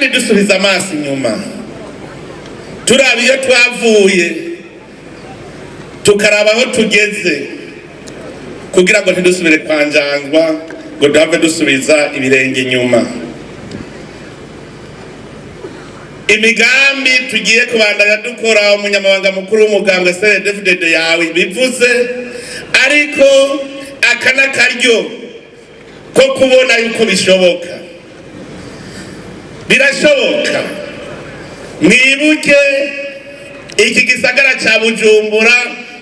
kandi dusubiza amaso inyuma turaba iyo twavuye tukaraba aho tugeze kugira ngo ntidusubire kwanjangwa ngo duhave dusubiza ibirenge inyuma. Imigambi tugiye kubandanya dukora umunyamabanga mukuru w'umugambwe CNDD-FDD yawe bivuze, ariko aka n'akaryo ko kubona yuko bishoboka. Birashoboka. Mwibuke iki gisagara ca Bujumbura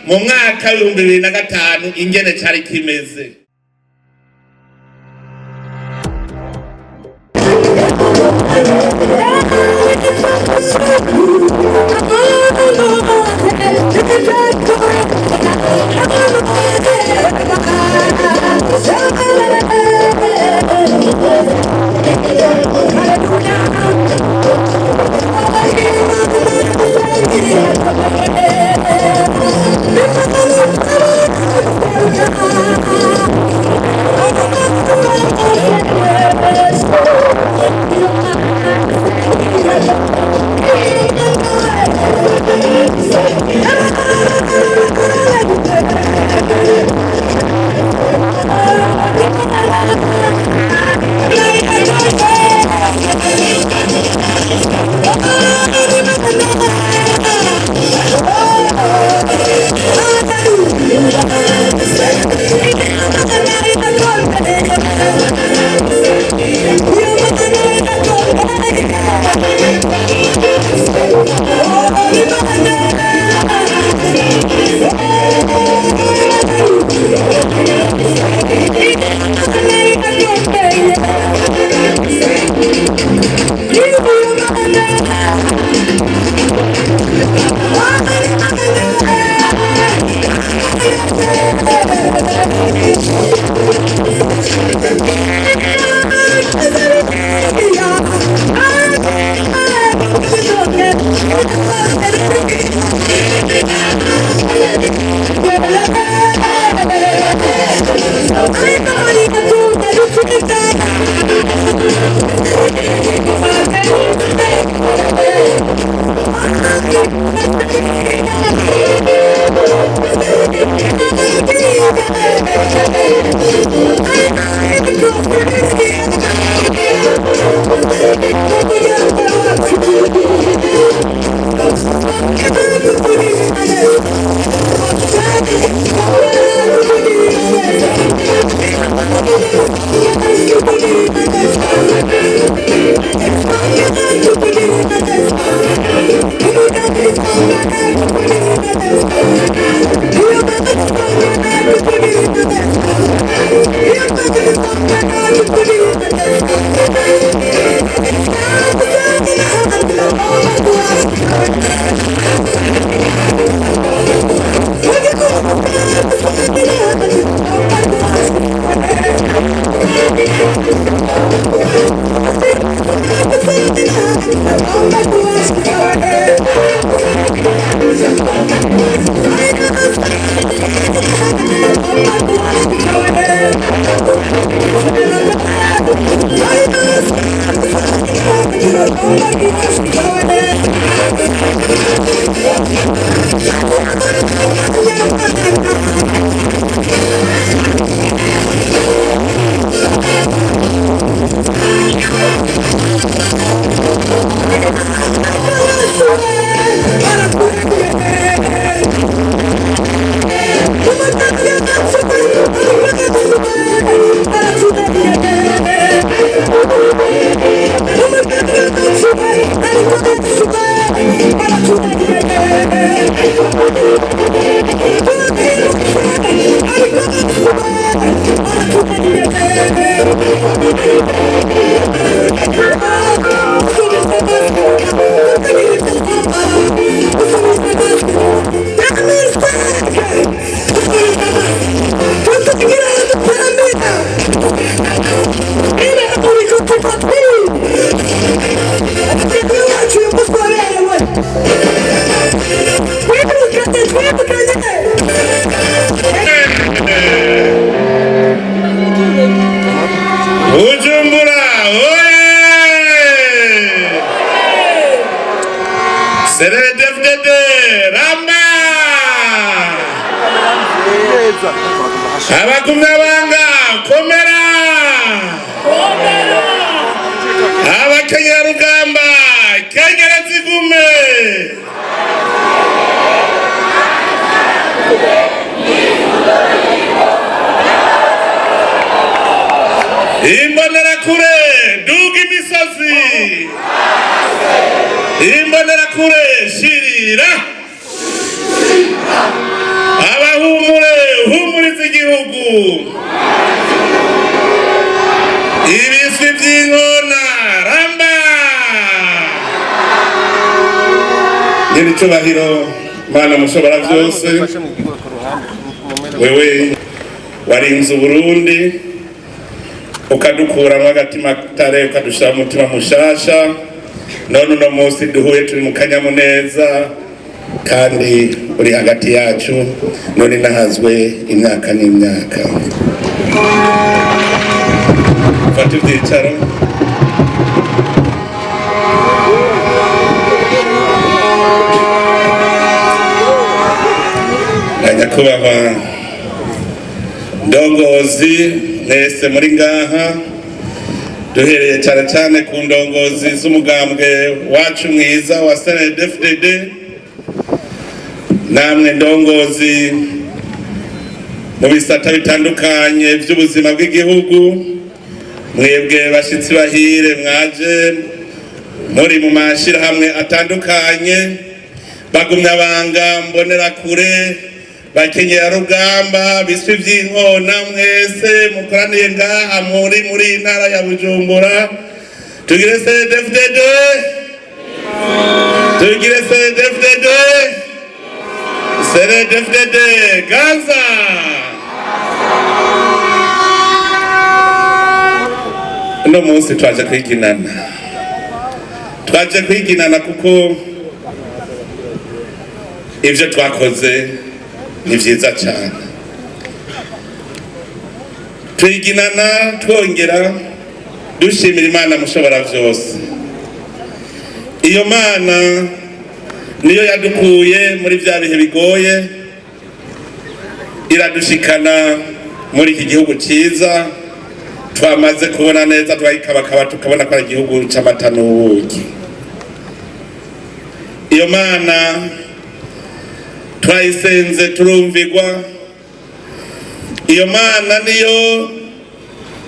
mu mwaka wa 2005 ingene cari kimeze. CNDD-FDD ramba abagumyabanga komera abakenyerarugamba kenyera zigume imbonerakure duga imisozi imbonerakure shirira abahumure humuriza igihugu ibiswi by'inkona ramba nyiricubahiro mana mushobora byose wewe warinze Burundi ukadukuramwo agatima tare ukadushira umutima mushasha none uno munsi duhuye turi mu kanyamuneza kandi uri hagati yacu none nahazwe imyaka n'imyaka fata ibyicaro nyakubahwa ndongozi mwese muri ngaha duhereye cyane cyane ku ndongozi z'umugambwe wacu mwiza wa CNDD-FDD namwe ndongozi mu bisata bitandukanye by'ubuzima bw'igihugu mwebwe bashitsi bahire mwaje muri mu mashirahamwe atandukanye bagumyabanga mbonerakure bakenyerarugamba biswi by'inkona mwese mukoraniye ngaha muri intara ya Bujumbura tugire CNDD-FDD tugire CNDD-FDD CNDD-FDD Gaza no munsi twaje kwiginana kuko ivyo twakoze ni vyiza cyane twiginana twongera dushimira Imana mushobora vyose iyo Mana niyo yadukuye muri vya bihe bigoye iradushikana muri iki gihugu cyiza twamaze kubona neza twayikabakaba tukabona ko ari igihugu c'amata n'ubuki iyo Mana twayisenze turumvigwa iyo Mana niyo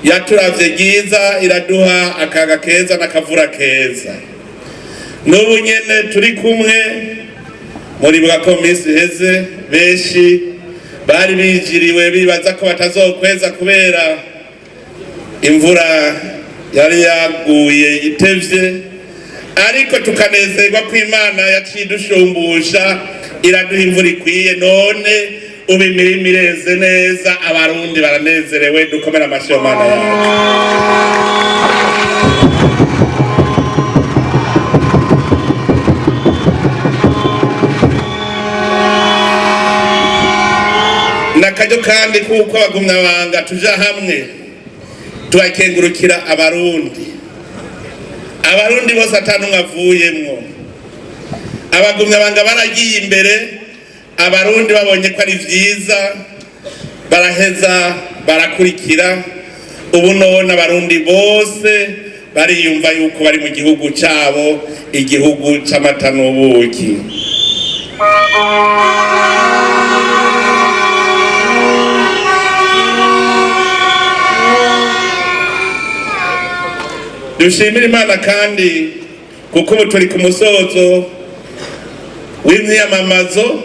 yaturavye giza iraduha akaga keza n'akavura keza n'ubu nyene turi kumwe muri bwa minsi heze benshi bari bijiriwe bibaza ko batazokweza kubera imvura yari yaguye itevye ariko tukanezerwa ko Imana yacidushumbusha iraduha imvura ikwiye none ubu imirimo ireze neza abarundi baranezerewe dukomera amashyi yo Mana yacu nakaryo kandi kuko abagumyabanga tuja hamwe turakengurukira abarundi bose atanumwe avuyemwo abagumyabanga baragiye imbere abarundi babonye ko ari vyiza baraheza barakurikira ubu none abarundi bose bariyumva yuko bari mu gihugu cabo igihugu c'amata n'ubuki dushimira Imana kandi kuko ubu turi ku musozo w'imyamamazo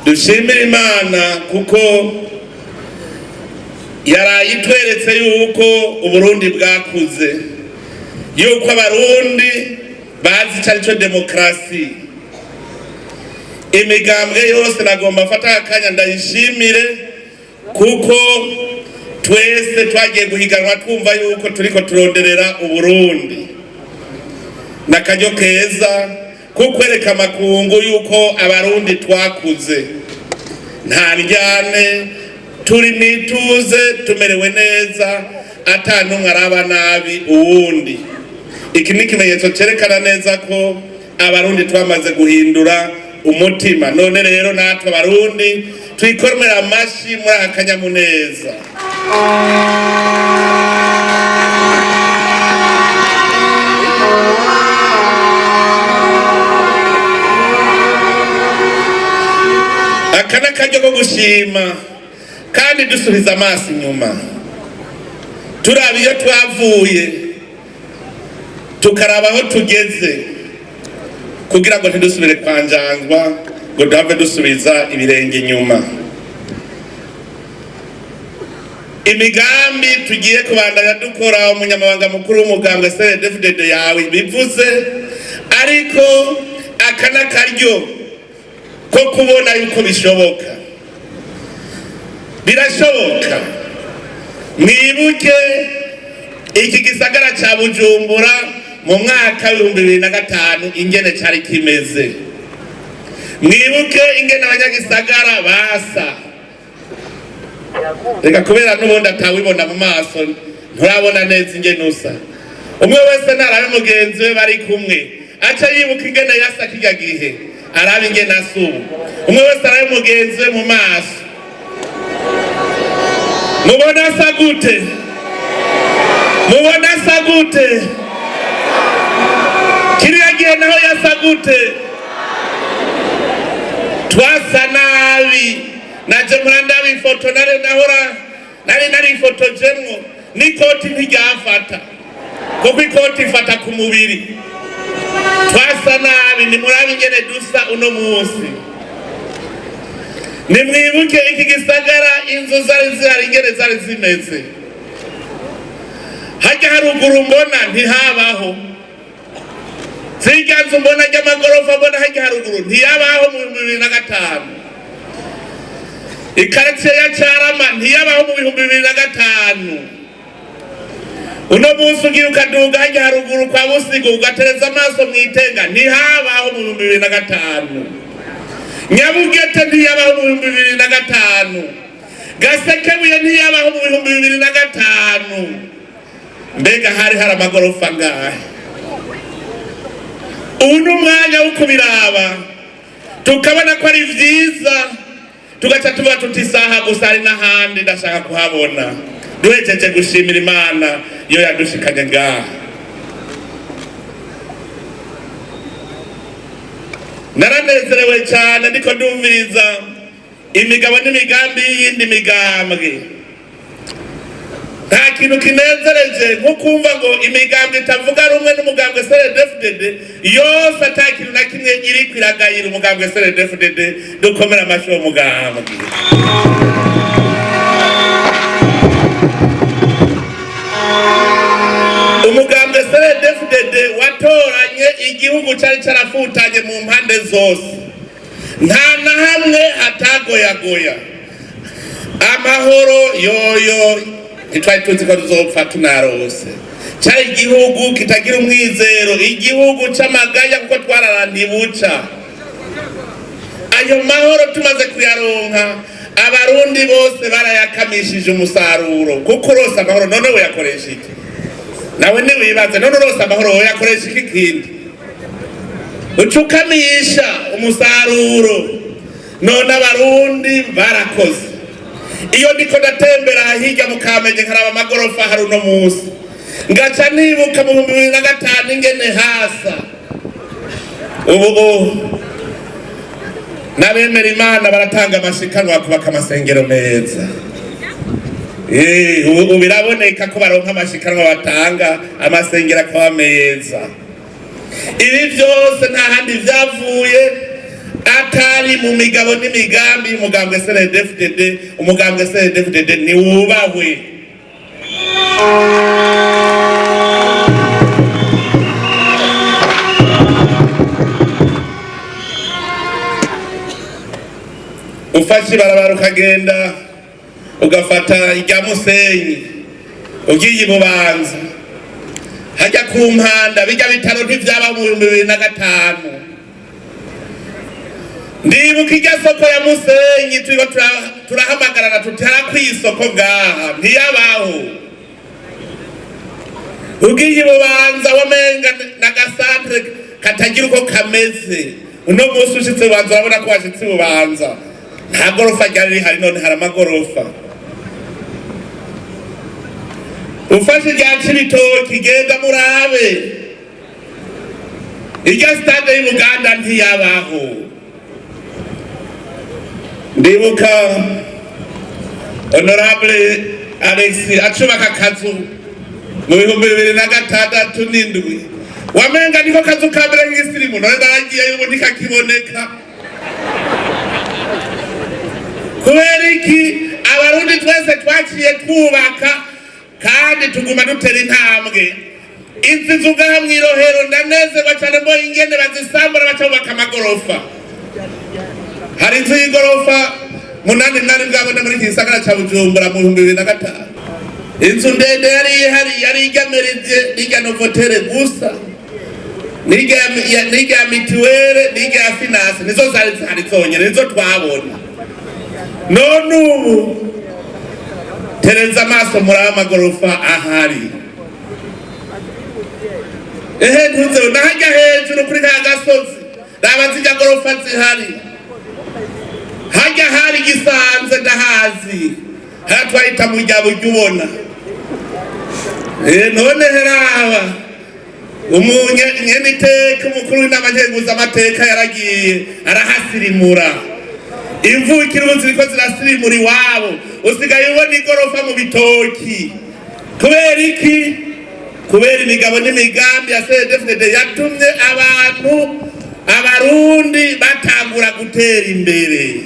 dushimira Imana kuko yaraye itweretse yuko Uburundi bwakuze yuko abarundi bazi icyo aricyo demokarasi imigambwe yose nagomba afata akanya ndayishimire kuko twese twagiye guhiganwa twumva yuko turiko turonderera Uburundi nakaryo keza kukwereka amakungu yuko abarundi twakuze nta ryane turi nituze tumerewe neza atanumwe araba nabi uwundi iki ni ikimenyetso cyerekana neza ko abarundi twamaze guhindura umutima. None rero natwe abarundi twikorera amashi muri aka kanyamuneza. Aka n'akaryo ko gushima kandi dusubiza amaso inyuma, turaba iyo twavuye tukaraba aho tugeze, kugira ngo ntidusubire kwanjangwa ngo duhave dusubiza ibirenge inyuma. Imigambi tugiye kubandanya dukora, umunyamabanga mukuru w'umugambwe CNDD-FDD yawe bivuze, ariko aka n'akaryo ko kubona yuko bishoboka. Birashoboka. Mwibuke iki gisagara ca Bujumbura mu mwaka wa 2005 ingene cari kimeze. Mwibuke ingene abanyagisagara basa. Reka kubera n'ubundi atawibona mu maso nturabona neza ingene usa. Umwe wese narabe mugenzi we bari kumwe aca yibuka ingene yasa kijya gihe, arabe ingene asubu. Umwe wese arabe mugenzi we mu maso, mubona asa gute? Mubona asa gute? Kiriya gihe naho yasa gute? Twasa nabi. Naje murandaba ifoto nari ifoto jemwo n'ikoti ntiryafata, kuko ikoti ifata ku mubiri. Twasa nabi. Nimurabe ingene dusa uno munsi. Nimwibuke iki gisagara inzu zari zihari ingene zari zimeze. Hajya haruguru mbona ntihabaho. Zirya nzu mbona ry'amagorofa mbona hajya haruguru ntiyabaho mu 2005. Ikaritsiye ya Carama ntiyabaho mu 2005. Uno munsi ugiye ukaduga hajya haruguru kwa Busigo ugatereza amaso mwitenga ntihabaho mu 2005. Nyabugete ntiyabaho mu 2005. Gasekebuye ntiyabaho mu 2005. Mbega hari amagorofa ngahe? Uno mwanya wo kubiraba tukabona ko ari vyiza, tugaca tuba tutisaha gusa ari n'ahandi ndashaka kuhabona. Duhejeje gushimira Imana yo yadushikanye ngaha. Naranezerewe cyane ndiko ndumviriza imigabo n'imigambi y'indi migambwe. Nta kintu kinezereje nko kumva ngo imigambwe itavuga rumwe n'umugambwe CNDD-FDD yose ata kintu na kimwe iri kwiragayira umugambwe CNDD-FDD. Dukomera amashyi uwo mugambwe. Umugambwe CNDD-FDD watoranye igihugu cyari carafutanye mu mpande zose, nta na hamwe hatagoyagoya. Amahoro yoyo ntitwari tuzi ko tuzopfa tunarose. Cyari igihugu kitagira umwizero, igihugu c'amaganya kuko twararandibuca. Ayo mahoro tumaze kuyaronka, abarundi bose barayakamishije umusaruro. Kuko urose amahoro none we yakoresha iki? Nawe niwibaze none urose amahoro we yakoresha iki kindi? Ucukamisha umusaruro. None abarundi barakoze. Iyo ndiko ndatembera hirya mu Kamenge nkaraba amagorofa hari uno munsi, ngaca nibuka mu 2005 ingene hasa. Ubu n'abemera Imana baratanga amashikanwa kubaka amasengero meza. Ubu biraboneka ko baronka amashikanwa batanga amasengero akaba meza. Ibi byose nta handi vyavuye atari mu migabo n'imigambi y'umugambwe CNDD-FDD. Umugambwe CNDD-FDD ni wubahwe. Ufashe ibarabara ukagenda ugafata irya Musenyi ugiye i Bubanza hajya ku Mpanda, bijya bitaro ntivyaba mu 2005. Ndibuka irya soko ya Musenyi turiko turahamagarana tutara kwisoko ngaha ntiyabaho. Ugiye i Bubanza wamenga na gasantre katagira uko kameze. Uno munsi ushitse Bubanza urabona ko washitse Bubanza nta gorofa ryari rihari, none hari amagorofa. Ufashe rya Cibitoki genda murabe irya stade y'Ubuganda ntiyabaho. Ndibuka Honorable Alex acubaka akazu mu 2006 wamenga niko kazu ka mbere nk'isirimu, none ndaragiye yubu ntikakiboneka. Kubera iki abarundi twese twaciye twubaka kandi tuguma dutera intambwe. Inzu zugaha mw'irohero ndanezerwa cyane mbo ingene bazisambura bacubaka amagorofa. Hari inzu y'igorofa 8 bwabona muri iki gisagara ca Bujumbura mu 2005. Inzu ndende yari igamerije n'irya Novotel gusa, n'irya mituwere, n'irya finance, nizo zari zonyene nizo twabona. None ubu tereza amaso muri amagorofa ahari. Ntuze nahajya hejuru kuri ka gasozi raba zijya gorofa zihari. Hajya hari Gisanze ndahazi, hatwahita mu rya buryo ubona. None heraba umunyeniteka umukuru w'inama nkenguzamateka yaragiye arahasirimura. Imvukira ubu ziriko zirasirimura iwabo, usigaye ubona igorofa mu Bitoki. Kubera iki? Kubera imigabo n'imigambi ya CNDD-FDD yatumye abarundi batangura gutera imbere.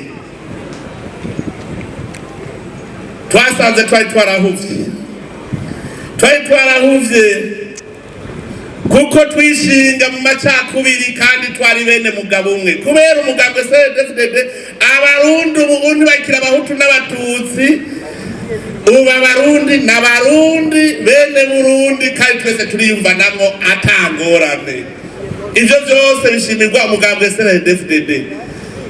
Twasanze twari twarahuvye kuko twishinga mu macakubiri kandi twari bene mugabo umwe. Kubera umugambwe CNDD-FDD abarundi ubu ntibakira abahutu n'abatutsi, ubu abarundi n'abarundi bene Burundi kandi twese turiyumvanamwo atangorane. Ivyo byose bishimirwa umugambwe CNDD-FDD.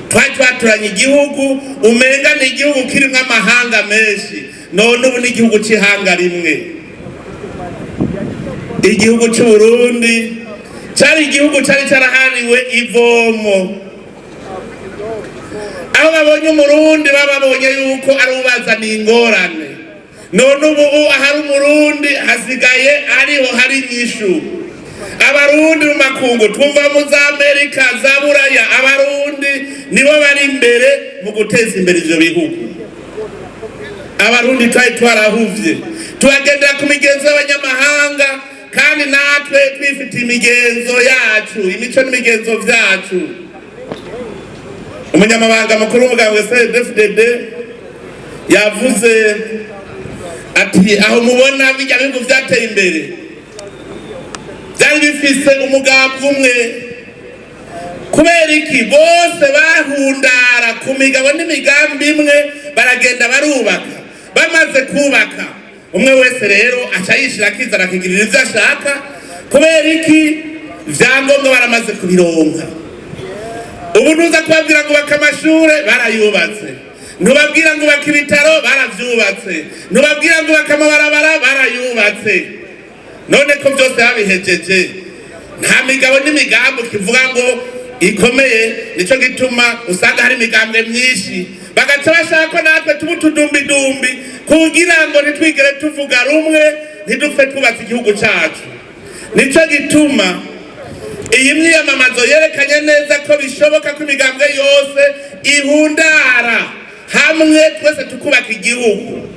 Twari twaturanye igihugu umenga ni igihugu kirimo amahanga menshi, none ubu ni igihugu c'ihanga rimwe. Igihugu c'u Burundi cari igihugu cari carahariwe ivomo. Aho babonye umurundi bababonye yuko ari ubazaniye ingorane, none ubu ahari umurundi hasigaye ariho hari inyishu. Abarundi mu makungu twumva mu za Amerika za Buraya, abarundi nibo bari imbere mu guteza imbere ivyo bihugu. Abarundi twari twarahuvye tubagendera ku migenzo y'abanyamahanga, kandi natwe twifitiye imigenzo yacu, imico n'imigenzo vyacu. Umunyamabanga mukuru w'umugambwe CNDD-FDD yavuze ati aho mubona bijya bihugu vyateye imbere byari bifise umugambi umwe. Kubera iki? Bose bahundara ku migabo n'imigambi imwe, baragenda barubaka. Bamaze kubaka umwe wese rero aca yishira akizana akigirira ivyo ashaka. Kubera iki? Vyangombwa baramaze kubironka. Ubu ntuza kubabwira ngo baka amashure barayubatse, ntubabwira ngo baka ibitaro baravyubatse, ntubabwira ngo baka amabarabara barayubatse. None ko byose babihejeje, nta migabo n'imigambi kivuga ngo ikomeye. Nico gituma usanga hari imigambwe myinshi, bagaca bashaka ko natwe tuba utudumbidumbi kugira ngo ntitwigere tuvuga rumwe, ntidupfe twubatse igihugu cacu. Nico gituma iyi myiyamamazo yerekanye neza ko bishoboka ko imigambwe yose ihundara hamwe, twese tukubaka igihugu.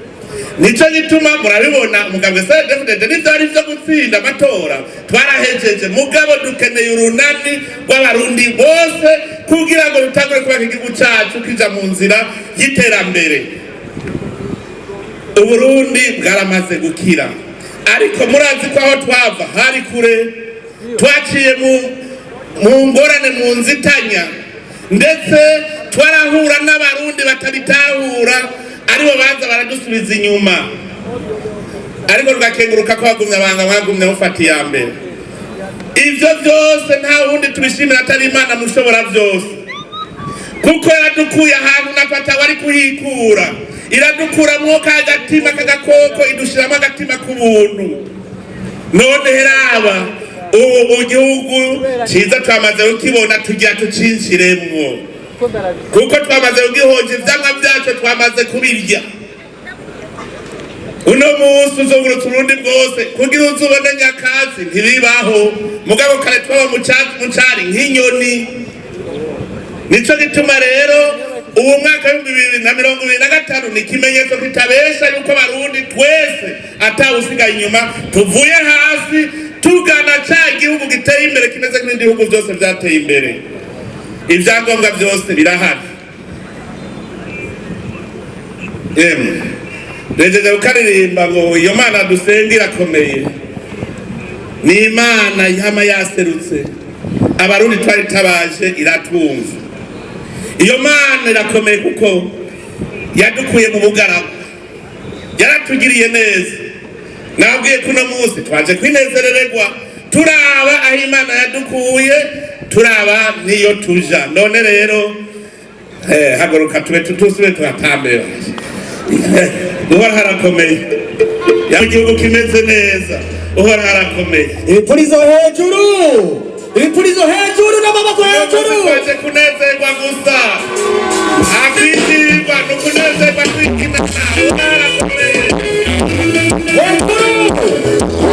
Nico gituma murabibona umugambwe CNDD-FDD n'ivyo ari vyo gutsinda amatora twarahejeje, mugabo dukeneye urunani rw'abarundi bose kugira ngo dutangure kubaka igihugu cacu kija mu nzira y'iterambere. Uburundi bwaramaze gukira, ariko murazi ko aho twava hari kure. Twaciye mu ngorane, mu nzitanya, ndetse twarahura n'abarundi batabitahura, aribo baza baradusubiza inyuma. Ariko tugakenguruka ko bagumye abanga mwagumye mufata iya mbere. Ivyo byose nta wundi tubishimira atari Imana mushobora byose, kuko yaradukuye ahantu nafata wari kuhikura. Iradukuramwo kagatima kagakoko, idushiramo agatima k'ubuntu. None heraba ubu gihugu cyiza twamaze kukibona tugira tucinshiremwo kuko twamaze kugihonja ivyamwa vyacu twamaze kubirya. Uno munsi uzungurutse Uburundi bwose kugira uzubone nyakatsi ntibibaho, mugabo kare twaba mucari nk'inyoni. Nico gituma rero uwo mwaka w'2025 ni ikimenyetso kitabesha yuko Abarundi twese atawusigaye inyuma, tuvuye hasi tugana ca gihugu giteye imbere kimeze nk'ibindi bihugu byose vyateye imbere. Ivyangombwa byose birahari. Rejeje ukaririmba ngo iyo Mana dusenga irakomeye, ni Imana yama yaserutse, Abarundi twari tabaje iratumva. Iyo Mana irakomeye kuko yadukuye mu bugaragu, yaratugiriye neza. Nabwiye kuno munsi twaje kwinezerererwa turaba aho Imana yadukuye, turaba niyo tuja. None rero haguruka tube tutusube tuhatambera. Uhora harakomeye, igihugu kimeze neza, uhora harakomeye. Ibipurizo hejuru, ibipurizo hejuru n'amaboko hejuru. Twaje kunezerwa gusa, akwizirwa no kunezerwa twikina. Harakomeye hejuru.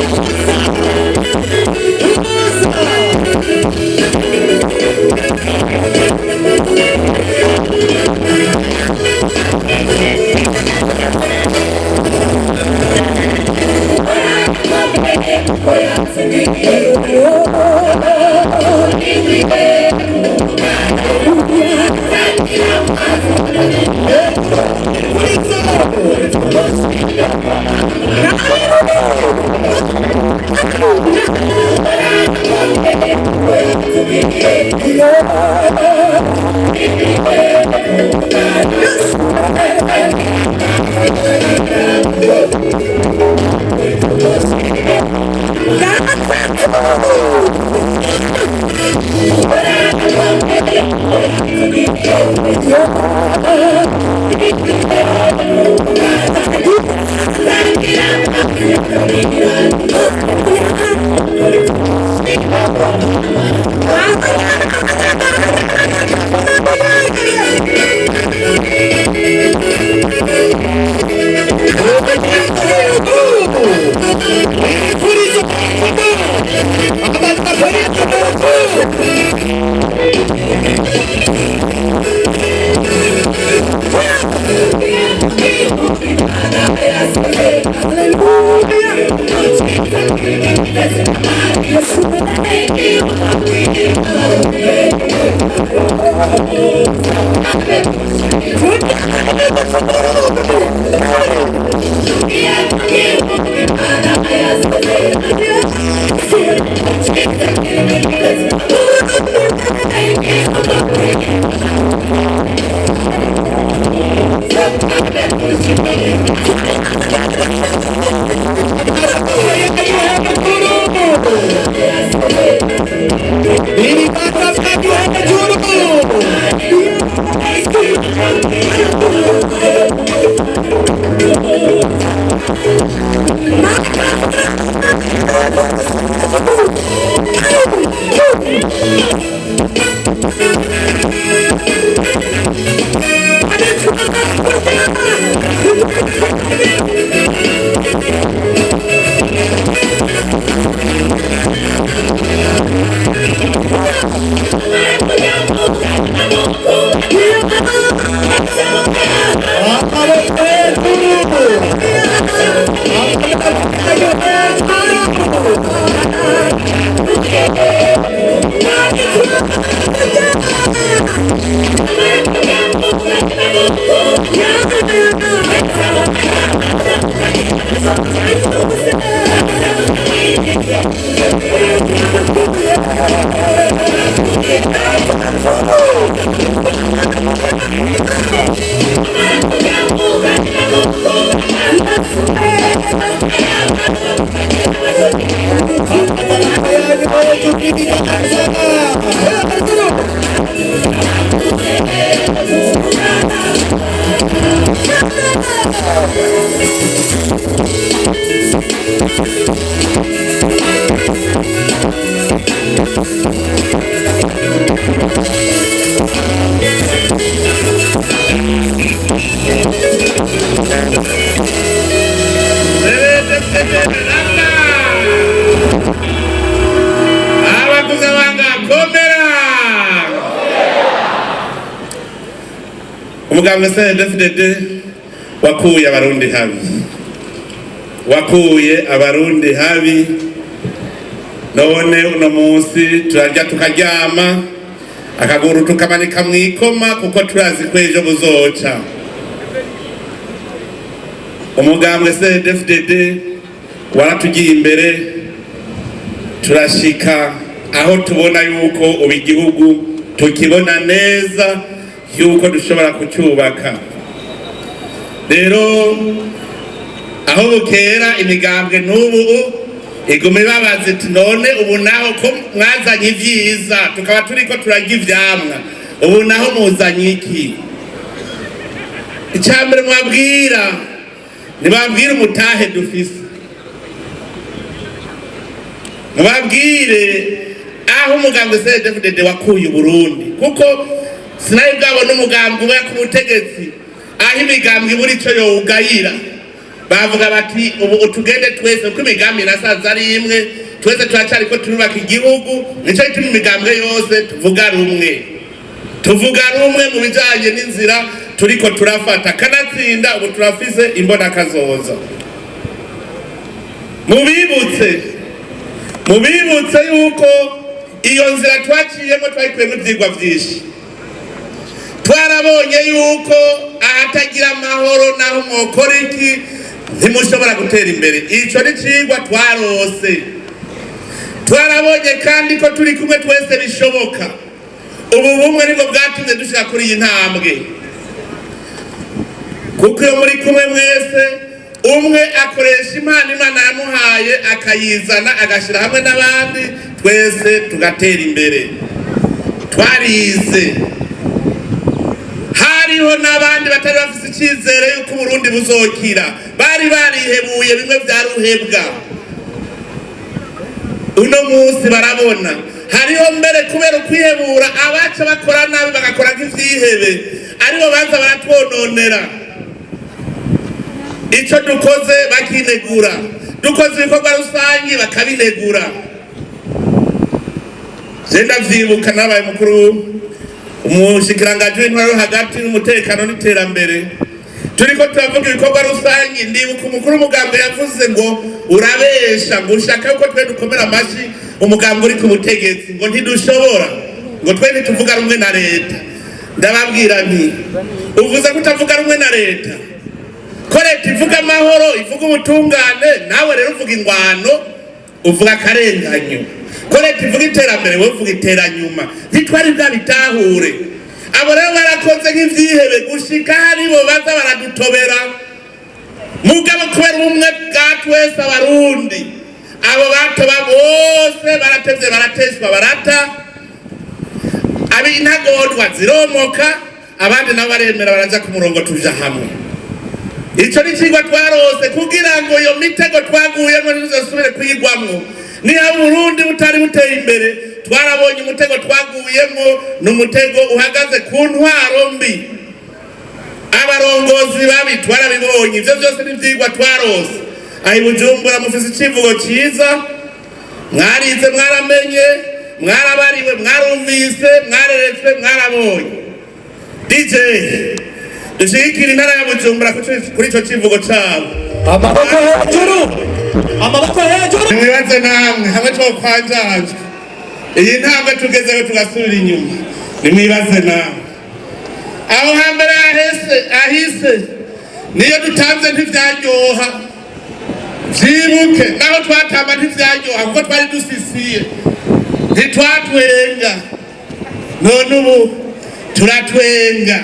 abakuze banga komera umugambwe CNDD-FDD wakuye abarundi habi none uno munsi turarya tukaryama akaguru tukamanika mwikoma kuko turazi ko ejo buzoca. Umugambwe CNDD-FDD waratugiye imbere turashika aho tubona yuko ubu igihugu tukibona neza yuko dushobora kucyubaka. Rero aho bukera imigambwe n'ubu igume babaza iti none ubu naho ko mwazanye ivyiza tukaba turiko turarya ivyamwa ubu naho muzanye iki? Icambere nibabwira umutahe dufise, mubabwire aho umugambwe CNDD-FDD wakuye Burundi, kuko sinayo bwabona umugambwe uba ku butegetsi aho imigambwe ibura ico yowugayira. Bavuga bati ubu tugende twese uko imigambi nasaza ari imwe, twese turacariko turubaka igihugu, nico gituma imigambwe yose tuvuga rumwe mu bijanye n'inzira turiko turafata, kanatsinda ubu turafise imbona kazoza. Mubibutse yuko iyo nzira twaciyemo twayikuyemo ivyigwa vyinshi. Twarabonye yuko ahatagira amahoro naho mwokora iki ntimushobora gutera imbere. Ico ni cigwa twarose. Twarabonye kandi ko turi kumwe twese bishoboka. Ubu bumwe nibwo bwatumye dushika kuri iyi ntambwe, kuko iyo muri kumwe mwese umwe akoresha impano Imana yamuhaye akayizana agashira hamwe n'abandi, twese tugatera imbere. Twarize, hariho n'abandi batari bafise icyizere yuko Burundi buzokira, bari barihebuye bimwe vyaruhebwa. Uno munsi barabona hariho mbere kubera ukwihebura abaca bakora nabi bagakora nk'ivyihebe aribo baza baratwononera. Ico dukoze bakinegura, dukoze ibikorwa rusangi bakabinegura. Je ndavyibuka nabaye mukuru umushikiranganji w'intwaro hagati n'umutekano n'iterambere, turiko turavuga ibikorwa rusangi, ndibuka umukuru w'umugambwe yavuze ngo urabesha, ngo ushaka yuko twe dukomera amashi umugambwe uri ku butegetsi, ngo ntidushobora, ngo twe ntituvuga rumwe na leta. Ndababwira nti uvuze ko utavuga rumwe na leta, ko leta ivuga amahoro, ivuga ubutungane, nawe rero uvuga ingwano, uvuga akarenganyo. Ko leta ivuga iterambere, wowe uvuga iteranyuma. Ntitwari bwabitahure. Abo rero barakoze nk'ivyihebe gushika haribo baza baradutobera. Mugabo kubera ubumwe bwa twese abarundi, abo batoba bose baratevye barateshwa barata, ab'intagondwa ziromoka, abandi nabo baremera baraja ku murongo tuja hamwe. Ico ni cigwa twarose kugira ngo iyo mitego twaguyemo ntizosubire kuyigwamwo. Niba Burundi butari buteye imbere, twarabonye umutego twaguyemo n'umutego uhagaze ku ntwaro mbi. Abarongozi babi twarabibonye, ivyo byose n'ivyigwa twarose. Ahi Bujumbura mufise icivugo ciza, mwarize mwaramenye, mwarabariwe mwarumvise, mwareretswe mwarabonye. DJ dushigikira intara ya Bujumbura kuri ico civugo cabo. Amaboko hejuru. Mwibaze namwe hamwe twokwanjanje iyi ntambwe tugezeho tugasubira inyuma. Nimwibaze namwe aho hambere ahise niyo dutanze ntivyaryoha, vyibuke naho twatamba ntivyaryoha kuko twari dusisiye, ntitwatwenga. None ubu turatwenga,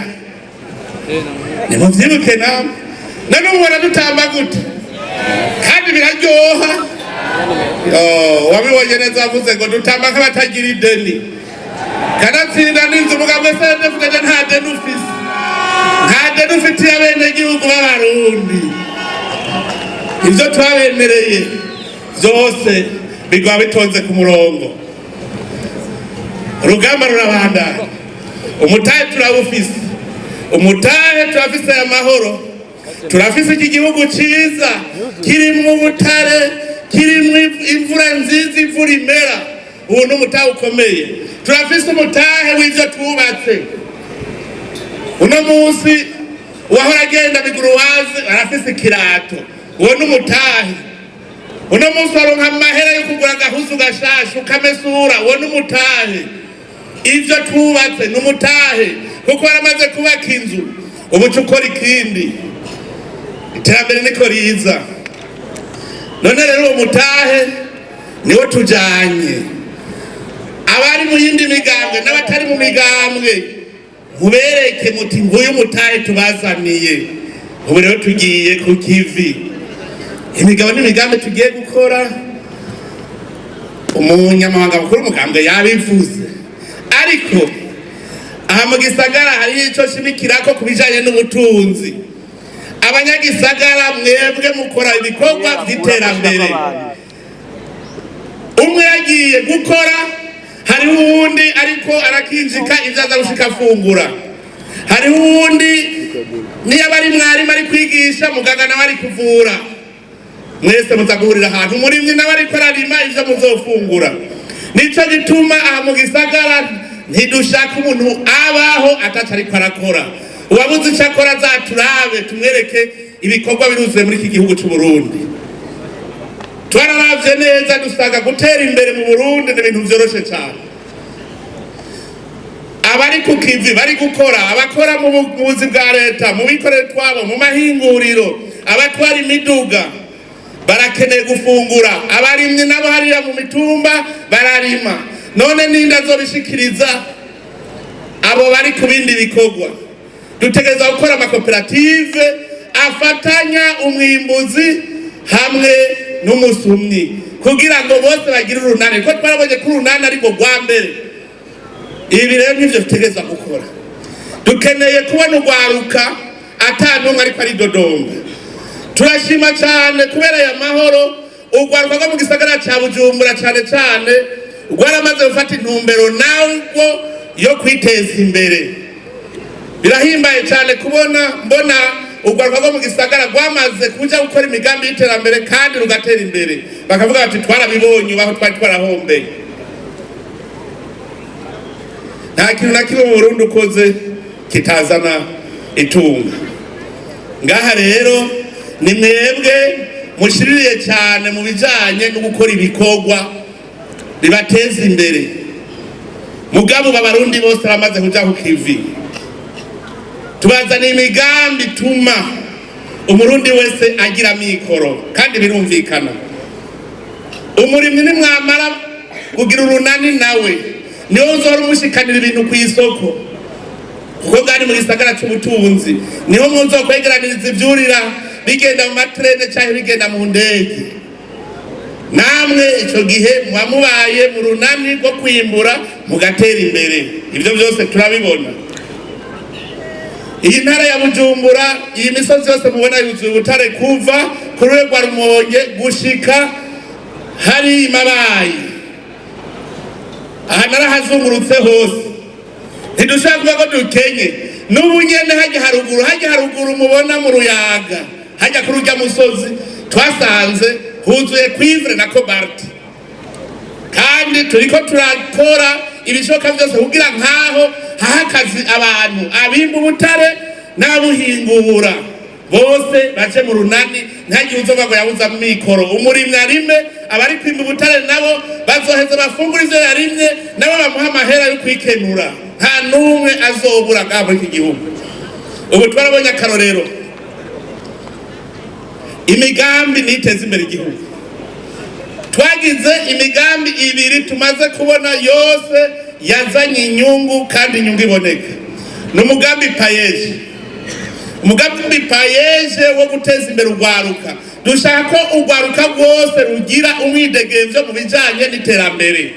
nimuvyibuke namwe. None ubu baradutamba gute kandi biraryoha. Wabibonye neza avuze ngo dutamba nk'abatagira ideni, kanatsinda n'inzu umugambwe CNDD-FDD nta deni ufise, nta deni ufitiye abenegihugu b'abarundi. Ivyo twabemereye vyose bigwa bitonze ku murongo. urugamba rurabandanya. Umutahe turawufise, umutahe turafise amahoro, turafise iki gihugu ciza kirimwo ubutare, kirimwo imvura nziza, imvura imera. Ubu n'umutahe ukomeye. Turafise umutahe w'ivyo twubatse. Uno munsi wahora agenda biguruwazi arafise ikirato, uwo n'umutahe. Uno munsi waronka amahera yo kugura agahuzu gashasha ukamesura, uwo n'umutahe. Ivyo twubatse n'umutahe, kuko waramaze kubaka inzu, ubu ukora ikindi. Iterambere niko riza. None rero uwo mutahe niwo tujanye. Abari mu yindi migambwe n'abatari mu migambwe mubereke muti nguyu mutahe tubazaniye. Ubu rero tugiye ku kivi. Imigabo n'imigambi tugiye gukora, umunyamabanga mukuru w'umugambwe yabivuze. Ariko aha mu gisagara hari ico shimikirako kubijanye n'ubutunzi. Abanyagisagara mwebwe mukora ibikorwa vy'iterambere. Umwe yagiye gukora, hari uwundi ariko arakinjika ivyo aza gushika afungura. Hari uwundi niyo bari mwarimu ari kwigisha, muganga nawe ari kuvura. Mwese muzagurira ahantu, umurimyi nawe ariko ararima ivyo muzofungura. Nico gituma aha mu gisagara ntidushaka umuntu abaho ataca ariko arakora. Uwabuze ico akora azaturabe tumwereke ibikorwa biruzuye muri iki gihugu c'u Burundi. Twararavye neza dusanga gutera imbere mu Burundi ni ibintu vyoroshe cyane. Abari ku kivi bari gukora, abakora mu buzi bwa leta, mu bikorere twabo, mu mahinguriro, abatwara imiduga barakeneye gufungura. Abarimyi nabo hariya mu mitumba bararima. None ninda zobishikiriza abo bari ku bindi bikorwa. Dutegereza gukora amakoperative afatanya umwimbuzi hamwe n'umusumyi kugira ngo bose bagire urunani, ko twarabonye ko urunani ariko rwa mbere. Ibi rero nivyo dutegereza gukora. Dukeneye kubona urwaruka atanumwe ariko ari Dodoma. Turashima cyane kubera ya mahoro urwaruka rwo mu gisagara ca Bujumbura cyane rwaramaze gufata intumbero nawo yo kwiteza imbere. Birahimbaye cyane mbona urwaruka rwo mu gisagara rwamaze kuja gukora imigambi y'iterambere kandi rugatera imbere. Bakavuga bati twarabibonye aho twari twarahombeye. Nta kintu na kimwe mu Burundi ukoze kitazana itunga. Ngaha rero ni mwebwe mushiririye cyane mu bijanye no gukora ibikorwa bibateza imbere. Mugabo b'abarundi bose bamaze kuja ku kivi. Tubazana imigambi tuma umurundi wese agira mikoro kandi birumvikana. Umurimyi ni mwamara kugira urunani nawe niyo uzora umushikanira ibintu ku isoko, kuko gani mu gisagara c'ubutunzi niho muzo kwegeraniriza ivyurira bigenda mu matrene cyangwa bigenda mu ndege. Namwe ico gihe mwamubaye mu runani rwo kwimbura mugatera imbere. Ivyo byose turabibona. Iyi ntara ya Bujumbura, iyi misozi yose mubona yuzuye ubutare kuva ku rwego Rumonge gushika hari Mabayi. Aha narahazungurutse hose. Ntidushaka kuvuga ko dukenye. N'ubu nyene hajya haruguru mubona mu Ruyaga, hajya ku rujya musozi twasanze huzuye cuivre na cobalt. Kandi turiko turakora ibishoka byose kugira nkaho hahakazi abantu abimba ubutare n'abuhingura bose baje mu runani. Ntagiye uzoba ngo yabuza mikoro. Umurimyi arime, abari kwimba ubutare nabo bazoheza bafungura ivyo yarimye, nabo bamuha amahera yo kwikenura. Nta numwe azobura ngabo iki gihugu. Ubu twarabonye akarorero. Imigambi niteza imbere igihugu. Twagize imigambi ibiri tumaze kubona yose yazanye inyungu kandi inyungu iboneka. N'umugambi payeje. Umugambi payeje wo guteza imbere urwaruka. Dushaka ko urwaruka rwose rugira umwidegemvyo mu bijanye n'iterambere.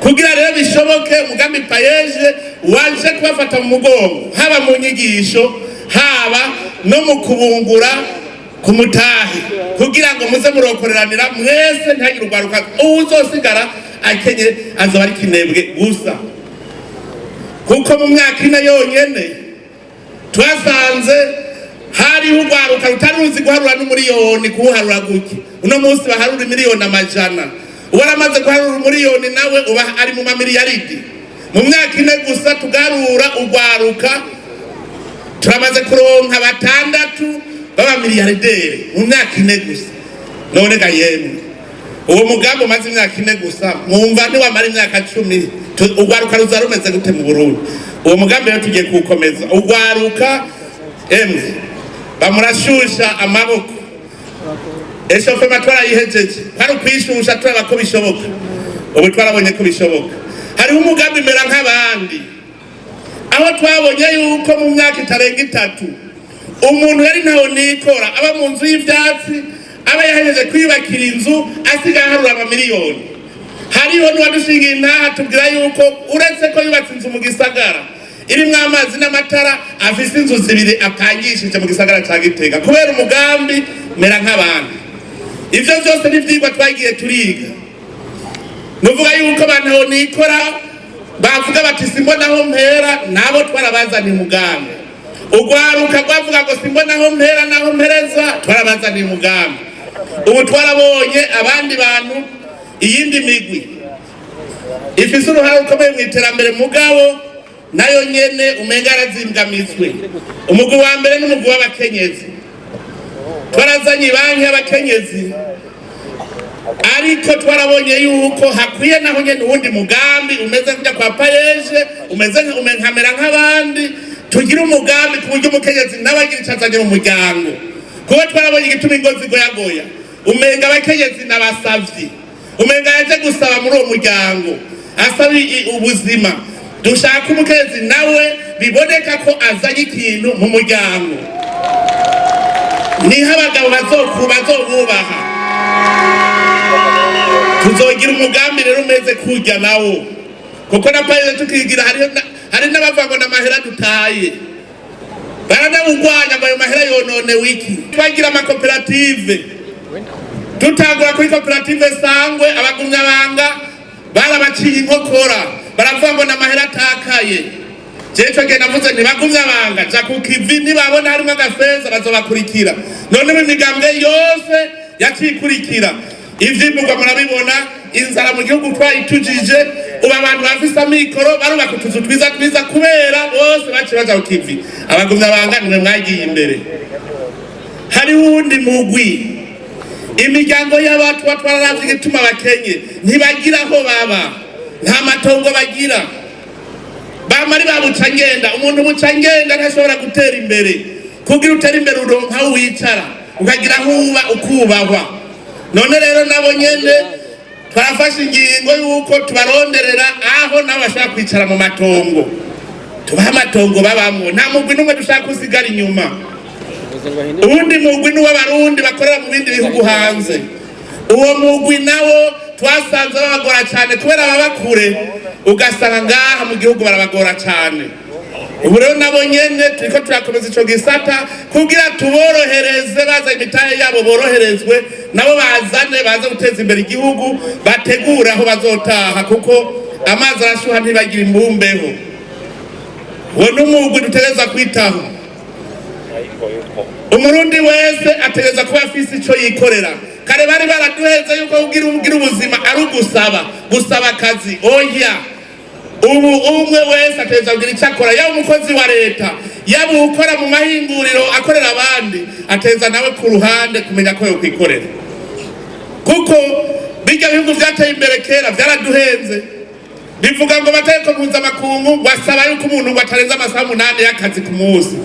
Kugira rero bishoboke, umugambi payeje waje kubafata mu mugongo, haba mu nyigisho, haba no mu kubungura ku mutahe, kugira ngo muze murokoreranira mwese ntihagire urwaruka uzosigara akenye azoba ari kinebwe gusa. kuko mu myaka ine yonyene twasanze hari urwaruka rutaruzi guharura n'umuriyoni kuwuharura guki. Uno munsi baharura miliyoni amajana, uwaramaze guharura umuriyoni nawe uba ari mu mamiliyaridi. Mu myaka ine gusa tugarura urwaruka turamaze kuronka 6 baba miliyarderi mu myaka ine gusa. None ga yemwe uwo mugambo maze imyaka ine gusa mwumva ni wamara imyaka 10 urwaruka ruzarumeze gute mu Burundi? Uwo mugambi rero tugiye kukomeza urwaruka emwe bamurashusha amaboko. Eshofe matwara yihejeje hari kwishusha turaba ko bishoboka. Ubu twarabonye ko bishoboka. Hari umugambi mera nk'abandi aho twabonye yuko mu myaka itarenga 3 umuntu yari ntaho nikora aba mu nzu y'ivyatsi aba yahejeje kwibakira inzu asiga harura amamiliyoni. Hariho n'uwadushingiye intaha tubwira yuko uretse ko yubatse inzu mu gisagara irimwo amazi n'amatara afise inzu 2 apangishije mu gisagara ca Gitega kubera umugambi mera nk'abandi. Ivyo byose n'ivyigwa twagiye turiga. Nuvuga yuko abantu aho nikora bavuga bati simbonaho mpera nabo twarabazaniye umugambi. Urwaruka rwavuga ngo simbonaho mpera naho mpereza twarabazaniye umugambi. Ubu twarabonye abandi bantu iyindi migwi ifise uruhare rukomeye mu iterambere mugabo nayo nyene umenga arazimbwamizwe. Umugwi wa mbere n'umugwi w'abakenyezi twarazanye banki y'abakenyezi, ariko twarabonye yuko hakwiye naho nyene uwundi mugambi umeze nk'ujya kwa payeje umeze nkamera nk'abandi. Tugira umugambi ku buryo umukenyezi n'abagira icazanye mu muryango, kuko twarabonye igituma ingo zigoyagoya umenga abakenyezi n'abasavyi, umenga yaje gusaba muri uwo muryango asaba ubuzima. Dushaka umukenyezi nawe biboneka ko azanye ikintu mu muryango, niho abagabo bazobubaha. Tuzogira umugambi rero umeze kujya nawo, kuko na paye tukigira hari n'abavango n'amahera dutaye baranabugwanya ngo ayo mahera yonone wiki. Twagira amakoperative tutagura kuri koperative Sangwe abagumyabanga barabaciye inkokora baravuga ngo n'amahera atakaye. Jecho genda navuze ntibagumyabanga ja ku kivi nibabona harimo agafeza bazobakurikira. None mu migambwe yose yacikurikira ivyimburwa murabibona. Inzara mu gihugu twayitujije ubu abantu bafise amikoro barubaka utuzu twiza kubera bose baci baja ku kivi. Abagumyabanga nimwe mwagiye imbere. Hari wundi mugwi imiryango y'abantu batwararavye igituma bakenye ntibagira aho baba, nta matongo bagira, bamari babuca ngenda. Umuntu buca ngenda ntashobora gutera imbere. Kugira utera imbere uronka aho wicara ukagira aho uba ukubahwa. None rero nabo nyene twarafashe ingingo yuko tubaronderera aho nabo bashaka kwicara mu matongo, tubaha amatongo babamwo. Nta mugwi n'umwe dushaka kusigara inyuma. Ubundi mugwi n'uw'abarundi bakorera mu bindi bihugu hanze. Uwo mugwi nawo twasanze babagora cyane kubera baba kure, ugasanga ngaha mu gihugu barabagora cyane. Ubu rero nabo nyene turiko turakomeza ico gisata kugira tuborohereze, baza imitahe yabo boroherezwe, nabo bazane baze guteza imbere igihugu, bategura aho bazotaha kuko amazi arashuha ntibagira imbumbeho. Uwo n'umugwi dutegereza kwitaho. Umurundi wese ategereza kuba afise ico yikorera. Kare bari baraduheza yuko ugira ubuzima ari gusaba akazi. Oya, ubu umwe wese ategereza kugira icyo akora, yaba umukozi wa leta yaba ukora mu mahinguriro akorera abandi, ategereza nawe ku ruhande kumenya ko yokwikorera. Kuko bijya bihugu byateye imbere kera byaraduhenze, bivuga ngo bateko mpuzamakungu wasaba yuko umuntu ngo atarenza amasaha 8 y'akazi ku munsi.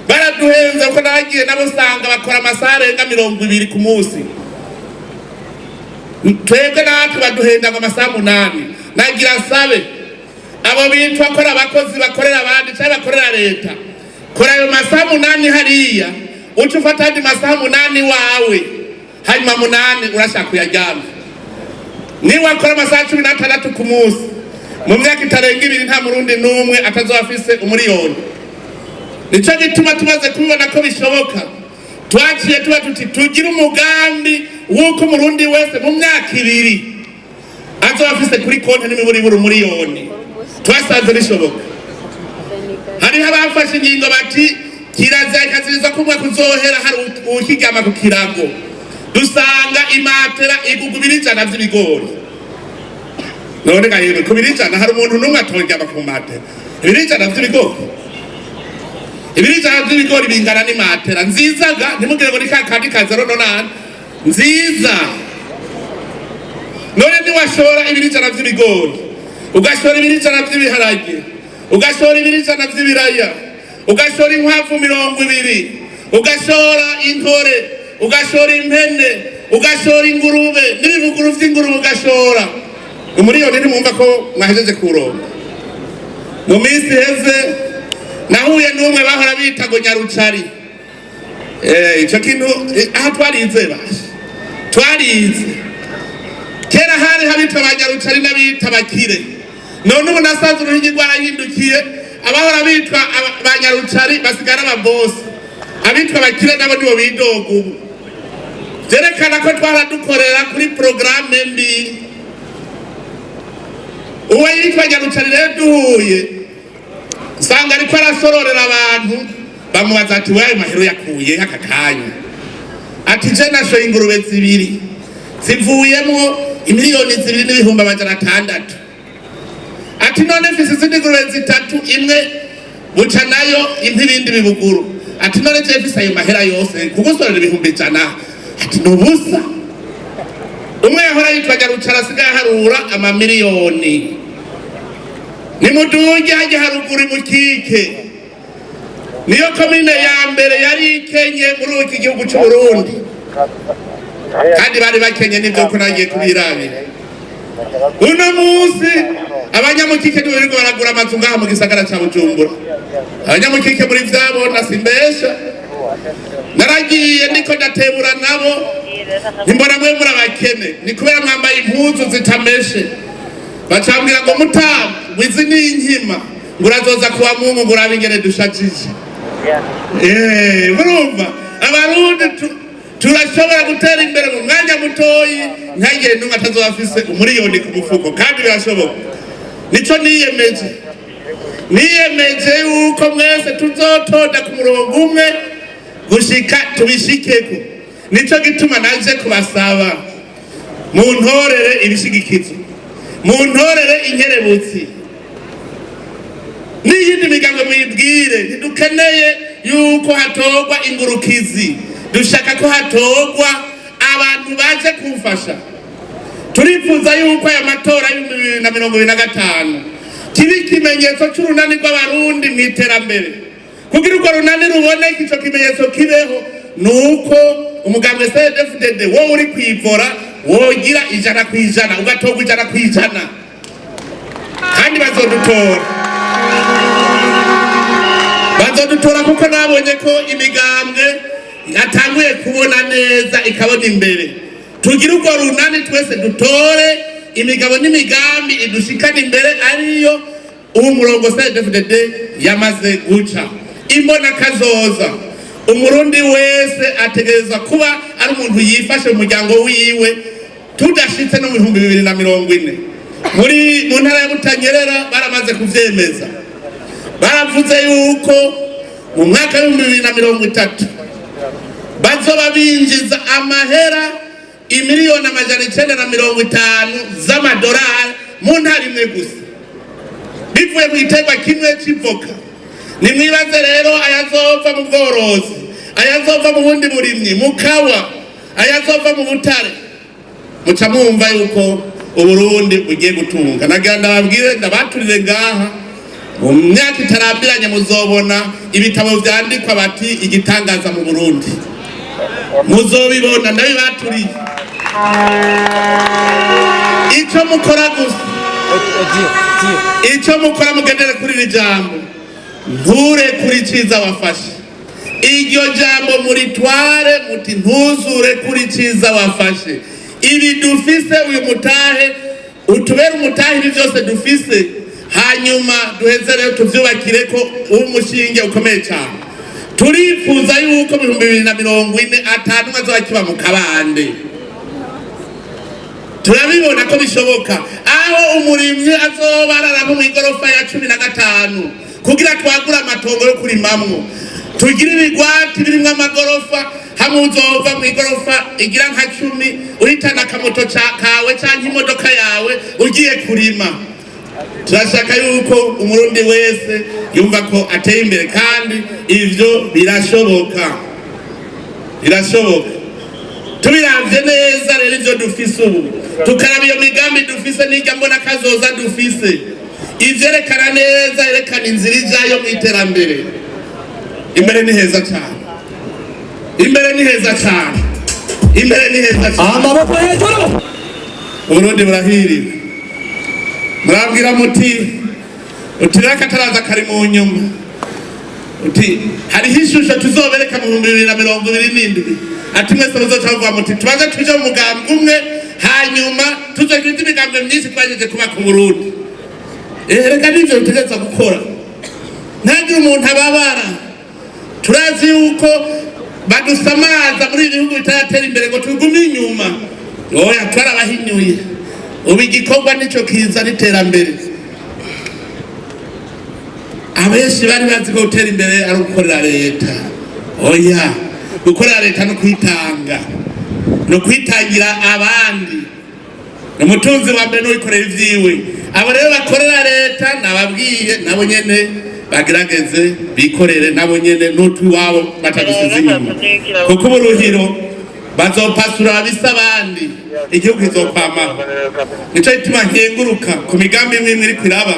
Baraduhenze kuko nagiye nabo usanga bakora amasaha arenga 20 ku munsi. Twebwe natwe baduhenda ngo amasaha 8. Nagira sabe abo bintu bakora abakozi bakorera abandi cyangwa bakorera leta, kora ayo masaha 8 hariya uca ufata andi masaha 8 wawe, hanyuma 8 urashaka kuyaryama. Niba akora amasaha 16 ku munsi mu myaka itarenga 2 nta murundi n'umwe atazofise umuriyoni. Nico gituma tumaze kubibona ko bishoboka twaciye tuba tugira umugambi wuko umurundi wese mu myaka 2 azofise kuri konti n'imiburi umuriyoni. Twasanze bishoboka. bafashe ingingo bati kirazira ikaziriza kumwe kuzohera hari ukigama ku kirago dusanga imatera igugubira ijana vy'ibigori none gahiwe kubira ijana hari umuntu numwe atongyama ku matera ibiri ijana vy'ibigori ibiri ijana vy'ibigori bingana n'imatera nzizaga ntimugire ngo ni kakandi kazero nonane nziza none niwashora ibiri ijana vy'ibigori ugashora ibiri ijana vy'ibiharage ugashora ibiri ijana vy'ibiraya ugashora inkwavu 20 ugashora intore ugashora impene ugashora ingurube n'ibibuguru vy'ingurube ugashora umuriyoni ntimwumva ko mwahejeje kuronka mu minsi heze nahuye n'umwe bahora bita ngo Nyarucari ico kintu aha twarize bashe twarize kera hari habitwa Abanyarucari n'abita Bakire none ubu nasanze uruhigi rwarahindukiye abahora bitwa Abanyarucari basigara ababosi abitwa Bakire nabo nibo bidoga ubu vyerekana ko twaradukorera kuri programme mbi uwo yitwa Nyarucari rero duhuye usanga ariko arasororera abantu bamubaza ati wayo mahero yakuye aka kanya ati je nashoye ingurube 2 zivuyemo imiliyoni 2,600,000 ati none mfise izindi ngurube 3 imwe buca nayo impibindi bibuguru ati none je mfise ayo mahera yose kugusorera 100,000 ati nubusa umwe yahora yitwa Nyarucari asigaye harura amamiliyoni nimudunge hajya haruguru mukike niyo komine ya mbere yari ikenye muri iki gihugu cy'u Burundi kandi bari bakenye n'ibyo ko nagiye kubirabira uno munsi abanyamukike nibo baragura amazu ngaha mu gisagara cya Bujumbura abanyamukike muri vyabona simbesha naragiye niko ndatebura nabo nimbona mwe muri abakene ni kubera mwambaye impuzu zitameshe bacambwira ngo mutamu wizi n'inkima ngurazoza kuwa Mungu nguraba ingene dushajije murumva abarundi turashobora gutera imbere mu mwanya mutoyi ntagire n'umwe atazoba afise umuriyoni ku mufuko kandi birashoboka nico niyemeje yuko mwese tuzotonda ku murongo umwe gushika tubishikeko nico gituma naje kubasaba mu ntorere ibishigikizo mu ntorere inkerebutsi n'iyindi migambo mwibwire ntidukeneye yuko hatogwa ingurukizi dushaka ko hatogwa abantu baje kumfasha turifuza yuko aya matora y'2025 kiba ikimenyetso c'urunani rw'abarundi mw'iterambere kugira urwo runani ruboneke ico kimenyetso kibeho nuko umugambwe CNDD-FDD wowe uri kwivora wogira 100% ugatogwa 100% kandi bazodutora kuko nabonye ko imigambwe yatanguye kubona neza ikabona imbere tugira urwo runani twese dutore imigabo n'imigambi idushikana imbere ariyo uwo murongo CNDD-FDD yamaze guca imbona kazoza umurundi wese ategereza kuba ari umuntu yifashe mu muryango wiwe tudashitse no mu 2040 mu ntara ya Butanyerera baramaze kuvyemeza baravuze yuko mu mwaka wa 2030 bazoba binjiza amahera 1,950,000 z'amadolari mu ntara imwe gusa bivuye mu giterwa kimwe c'ivoka nimwibaze rero ayazova mu bworozi ayazova mu bundi burimyi mu kawa ayazova mu butare muca mwumva yuko Uburundi bugiye gutunga naganda babwire ndabaturire ngaha mu myaka itarambiranye muzobona ibitabo vyandikwa bati igitangaza mu Burundi muzobibona ndabibaturiye ico mukora gusa ico mukora mugendere kuri iri jambo nture kuri ciza wafashe iryo jambo muritware muti ntuzure kuri ciza wafashe ibi dufise uyu mutahe utubera umutahe ibi byose dufise hanyuma duheze rero tuvyubakire ko umushinge ukomeye cyane turifuza yuko 2040 atanu azoba kiba mu kabande turabibona ko bishoboka aho umurimyi azoba arara mu igorofa ya 15 kugira twagura amatongo yo kurimamwo tugira ibigwati birimwo amagorofa hamwe uzova mu igorofa igira nka 10 uhitana akamoto kawe canke imodoka yawe ugiye kurima. Turashaka yuko umurundi wese yumva ko ateye imbere kandi ivyo birashoboka. Tubiravye neza rero ivyo dufise ubu tukaraba iyo migambi dufise n'ijya mbona kazoza dufise ivyerekana neza yerekana inzira ijayo mu iterambere. Imbere ni heza cyane, amaboko hejuru. Uburundi burahiriwe. Murabwira muti reka ataraza kari mu nyuma uti hariho ishusho tuzobereka mu 2027 ati mwese muzoca muvuga muti tubanze tuje mu mugambi umwe hanyuma tuzogira imigambi myinshi twagejeje kuba ku Burundi. Reka nivyo tutegeza gukora ntagire umuntu ababara. Turazi yuko badusamaza muri ibihugu bitaratera imbere ngo tugume inyuma. Oya twarabahinyuye ubu igikorwa nico kiza n'iterambere. Abenshi bari bazi ko gutera imbere ari ugukorera leta. Oya gukorera leta no kwitanga no kwitangira abandi. Umutunzi wa mbere n'uwikorera ivyiwe. Abo rero bakorera leta nababwiye nabo nyene bagerageze bikorere nabo nyene n'utwi wabo batadusize inyuma kuko uburuhiro bazopasura abisa abandi igihugu kizokwamaho. Nico gituma nkenguruka ku migambi imwe iri kwiraba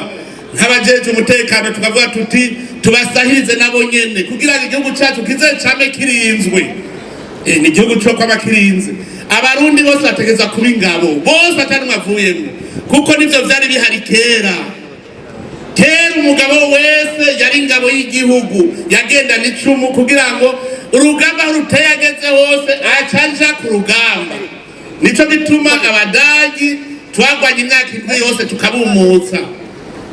nk'abajeje umutekano tukavuga tuti tubasahirize nabo nyene kugira ngo igihugu cyacu kizecame kirinzwe. Ni igihugu cyo kwama kirinze. Abarundi bose bategeza kuba ingabo bose batanumwe avuyemo kuko nivyo vyari bihari kera. Umugabo wese yari ingabo y'igihugu yagenda n'icumu kugira ngo urugamba ruteye ageze hose acaja ku rugamba. Nico bituma abadagi twagwanye imyaka 7 yose tukabumutsa.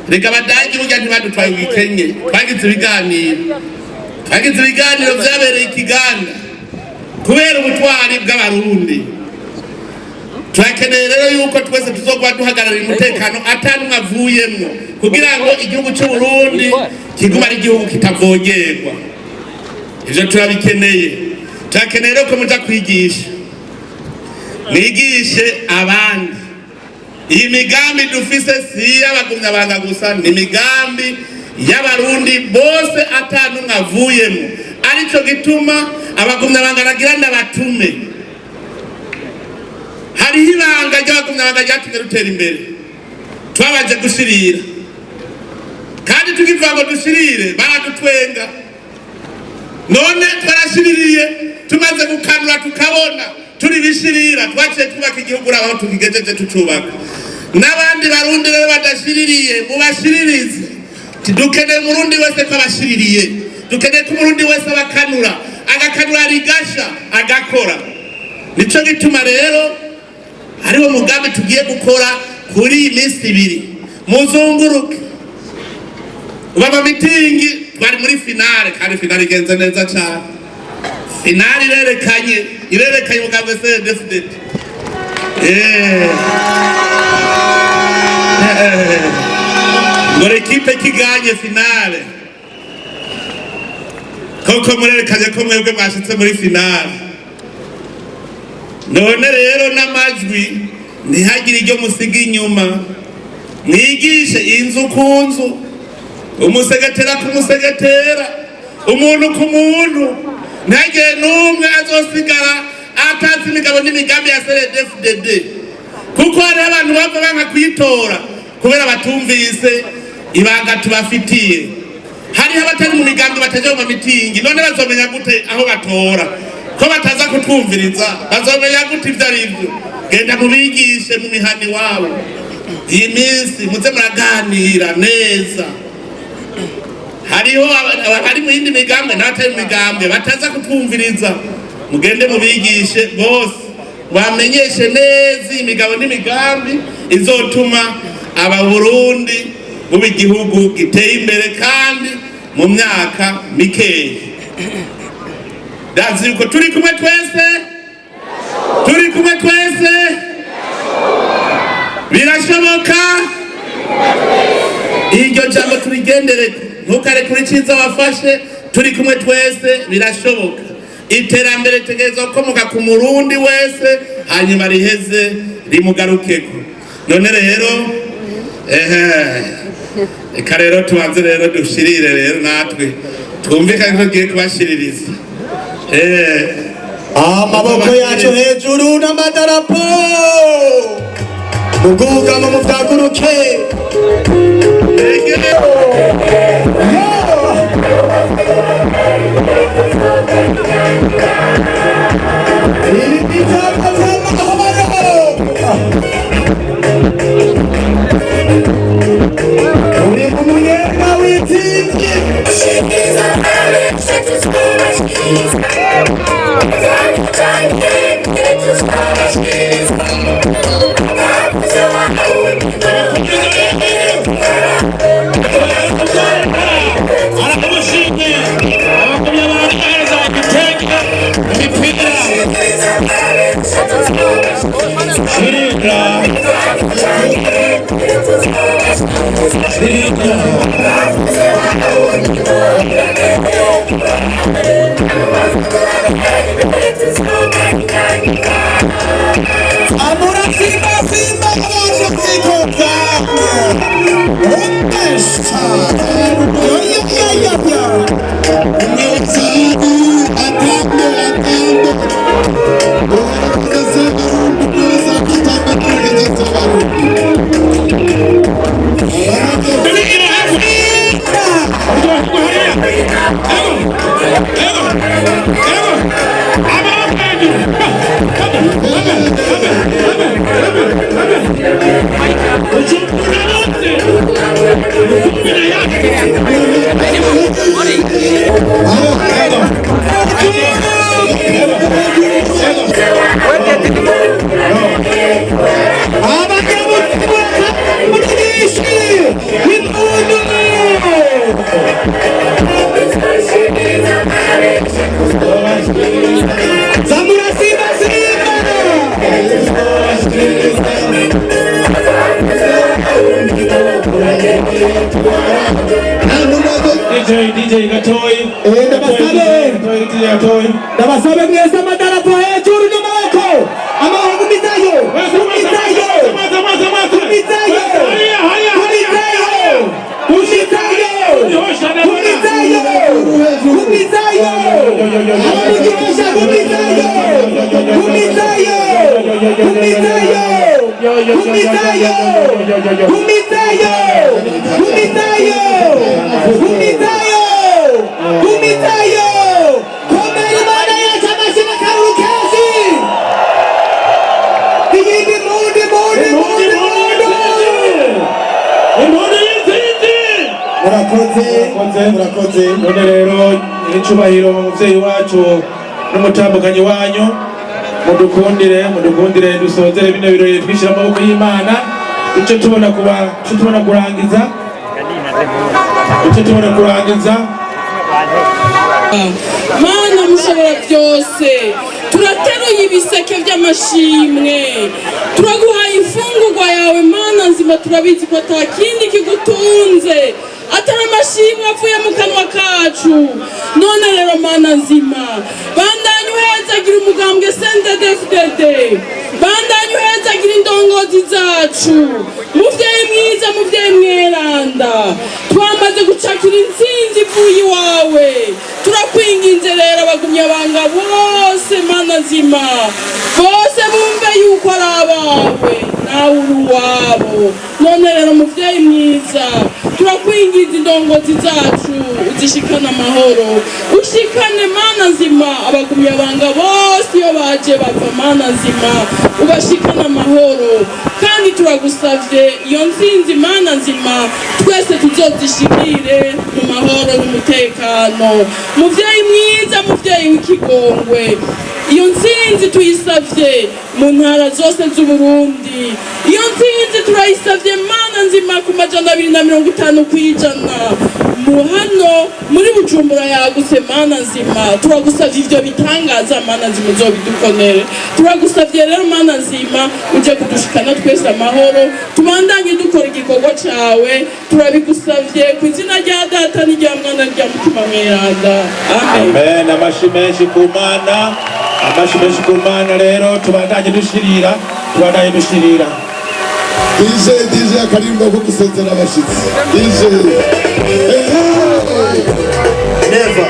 Reka abadagi burya ntibadutwaye ugikenye twagize ibiganiro vyabereye ikiganda kubera ubutwari bw'abarundi. Turakeneye rero yuko twese tuzogwa duhagararira umutekano atanumwe avuyemwo kugira ngo igihugu cy'u Burundi kiguma ari igihugu kitavogerwa. Ivyo turabikeneye. Turakeneye rero ko muja kwigisha mwigishe abandi. Iyi migambi dufise si y'abagumyabanga gusa, ni migambi y'abarundi bose atanumwe avuyemwo. Arico gituma abagumyabanga nagira ndabatume. Hariho ibanga ry'abagumyabanga ryatumye rutera imbere. Twabaje gushirira kandi tukivuga ngo dushirire baradutwenga. None twarashiririye tumaze gukanura tukabona turi bishirira twaciye twubaka igihugu aho tukigejeje tucubaka. N'abandi barundi rero badashiririye mubashiririze. Dukeneye umurundi wese ko abashiririye. Dukeneye ko umurundi wese abakanura agakanura rigasha agakora. Nico gituma rero hariho mugambi tugiye gukora kuri iyi minsi 2 muzunguruke. Baba mitingi twari muri finale kandi finale igenze neza cyane. Finale irerekanye mugambi CNDD-FDD. Ngore ekipe kiganye finale. Koko murerekanye ko mwebwe mwashitse muri finale. None rero n'amajwi ntihagire iryo musiga inyuma. Mwigishe inzu ku nzu, umusegetera ku musegetera, umuntu ku muntu. Ntagire n'umwe azosigara atazi imigabo n'imigambi ya CNDD-FDD kuko hari abantu bava banka kwitora kubera batumvise ibanga tubafitiye. Hariho abatari mu migambi bataje mu mitingi. None bazomenya gute aho batora ko bataza kutwumviriza? Bazomenya gute ivyo ari byo? Genda mubigishe mu mihani wabo. Iyi minsi muze muraganira neza. Hariho abari mu yindi migambi n'abatari mu migambi bataza kutwumviriza. Mugende mubigishe bose bamenyeshe neza imigabo n'imigambi izotuma aba Burundi buba igihugu giteye imbere kandi mu myaka mikeya. Ndazi yuko turi kumwe twese birashoboka. Iryo jambo turigendere ntukarekure icyiza wafashe, turi kumwe twese birashoboka. Iterambere tegerezwa gukomoka ku murundi wese hanyuma riheze rimugarukeko. None rero eka rero tubanze rero dushirire rero natwe twumvikane ko tugiye kubashiririza amaboko yacu hejuru n'amadarapo mugugama muvyaguruke DJ Gatoyi ndabasabe mwese amadarapo hejuru n'amaboko amaboko gumizayo murakoze. None rero icubahiro umuvyeyi wacu n'umutambukanyi wanyu mudukundire dusozere bino birori twishira amaboko y'Imana ico tubona kurangiza Mana mushobora byose turateruye ibiseke by'amashimwe turaguhaye imfungurwa yawe Mana nzima turabizi ko atakindi kigutunze atari amashimwe avuye mu kanwa kacu none rero Mana nzima bandanye uhezagira umugambwe CNDD-FDD bandanye uhezagira indongozi zacu muvyeyi mwiza muvyeyi mweranda twamaze gucakira intsinzi ivuye iwawe turakwinginze rero abagumyabanga bose Mana nzima bose bumve yuko ari abawe nawe uri uwabo none rero muvyeyi mwiza turakwinginze indongozi zacu uzishikane amahoro ushikane Mana nzima abagumyabanga bose iyo baje bava Mana nzima ubashikane amahoro kandi turagusavye iyo ntsinzi Mana nzima twese tuzozishikire mu mahoro n'umutekano muvyeyi mwiza muvyeyi w'ikigongwe iyo ntsinzi tuyisavye mu ntara zose z'Uburundi iyo ntsinzi turayisavye mana nzima ku 250% hano muri Bujumbura yagutse mana nzima turagusavye ivyo bitangaza mana nzima uzobidukonere turagusavye rero mana nzima uje kudushikana twese amahoro tubandanye dukora igikorwa cawe turabigusavye ku izina rya data n'irya mwana n'irya mutima mweranda amen amen amashimeshi ku mana rero tubandanye dushirira DJ akarimbo ko gusezera abashitsi DJ Never